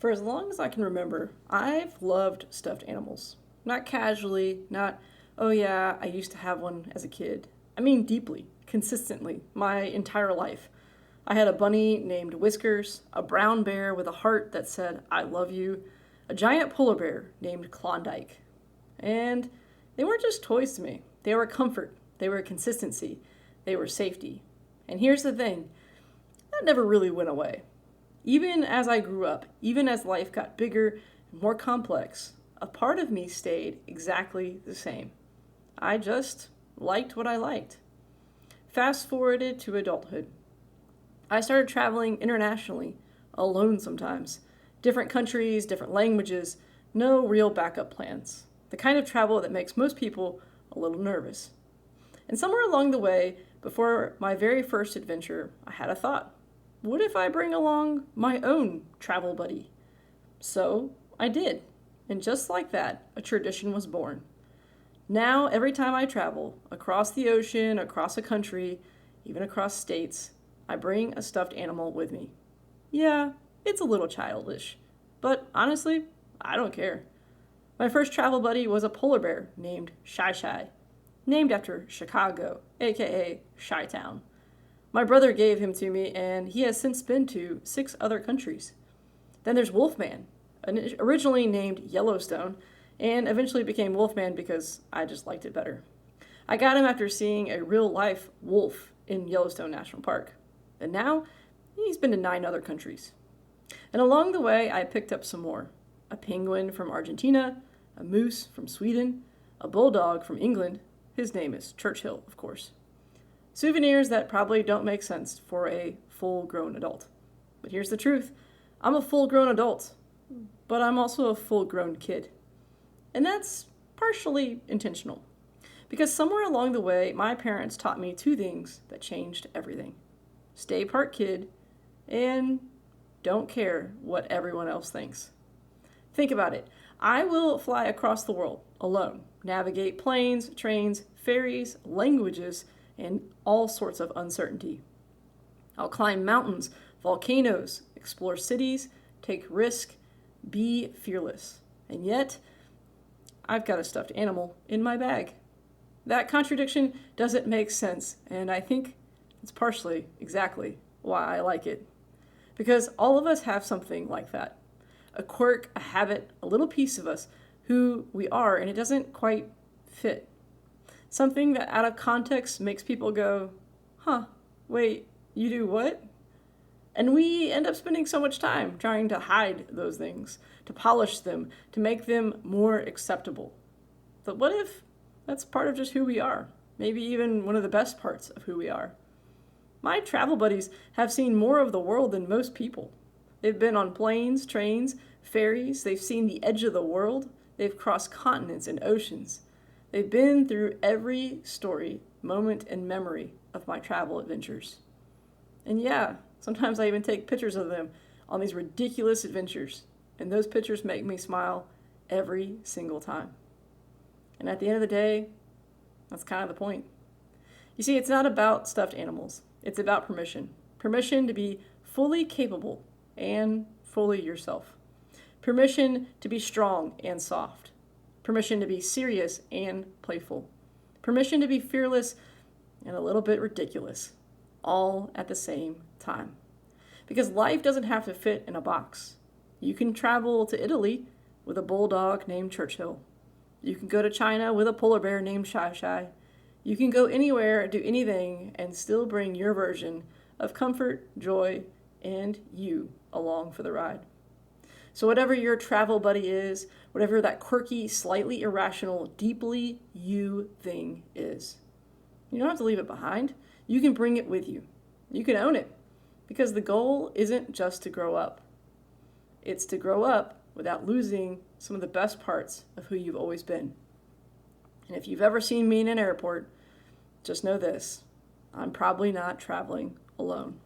For as long as I can remember, I've loved stuffed animals. Not casually, not, oh yeah, I used to have one as a kid. I mean deeply, consistently, my entire life. I had a bunny named Whiskers, a brown bear with a heart that said, I love you, a giant polar bear named Klondike. And they weren't just toys to me, they were comfort, they were consistency, they were safety. And here's the thing, that never really went away. Even as I grew up, even as life got bigger and more complex, a part of me stayed exactly the same. I just liked what I liked. Fast forwarded to adulthood. I started traveling internationally, alone sometimes. Different countries, different languages, no real backup plans. The kind of travel that makes most people a little nervous. And somewhere along the way, before my very first adventure, I had a thought. What if I bring along my own travel buddy? So I did. And just like that, a tradition was born. Now, every time I travel, across the ocean, across a country, even across states, I bring a stuffed animal with me. Yeah, it's a little childish, but honestly, I don't care. My first travel buddy was a polar bear named Shy Shy, named after Chicago, aka Chi-Town. My brother gave him to me, and he has since been to 6 other countries. Then there's Wolfman, originally named Yellowstone, and eventually became Wolfman because I just liked it better. I got him after seeing a real-life wolf in Yellowstone National Park. And now, he's been to 9 other countries. And along the way, I picked up some more. A penguin from Argentina, a moose from Sweden, a bulldog from England. His name is Churchill, of course. Souvenirs that probably don't make sense for a full-grown adult. But here's the truth. I'm a full-grown adult, but I'm also a full-grown kid. And that's partially intentional. Because somewhere along the way, my parents taught me 2 things that changed everything. Stay part kid, and don't care what everyone else thinks. Think about it. I will fly across the world alone, navigate planes, trains, ferries, languages, and all sorts of uncertainty. I'll climb mountains, volcanoes, explore cities, take risk, be fearless. And yet, I've got a stuffed animal in my bag. That contradiction doesn't make sense, and I think it's partially exactly why I like it. Because all of us have something like that. A quirk, a habit, a little piece of us, who we are, and it doesn't quite fit. Something that out of context makes people go, huh, wait, you do what? And we end up spending so much time trying to hide those things, to polish them, to make them more acceptable. But what if that's part of just who we are? Maybe even one of the best parts of who we are. My travel buddies have seen more of the world than most people. They've been on planes, trains, ferries. They've seen the edge of the world. They've crossed continents and oceans. They've been through every story, moment, and memory of my travel adventures. And yeah, sometimes I even take pictures of them on these ridiculous adventures. And those pictures make me smile every single time. And at the end of the day, that's kind of the point. You see, it's not about stuffed animals. It's about permission. Permission to be fully capable and fully yourself. Permission to be strong and soft. Permission to be serious and playful. Permission to be fearless and a little bit ridiculous. All at the same time. Because life doesn't have to fit in a box. You can travel to Italy with a bulldog named Churchill. You can go to China with a polar bear named Shy Shy. You can go anywhere, do anything, and still bring your version of comfort, joy, and you along for the ride. So whatever your travel buddy is, whatever that quirky, slightly irrational, deeply you thing is, you don't have to leave it behind. You can bring it with you. You can own it. Because the goal isn't just to grow up. It's to grow up without losing some of the best parts of who you've always been. And if you've ever seen me in an airport, just know this, I'm probably not traveling alone.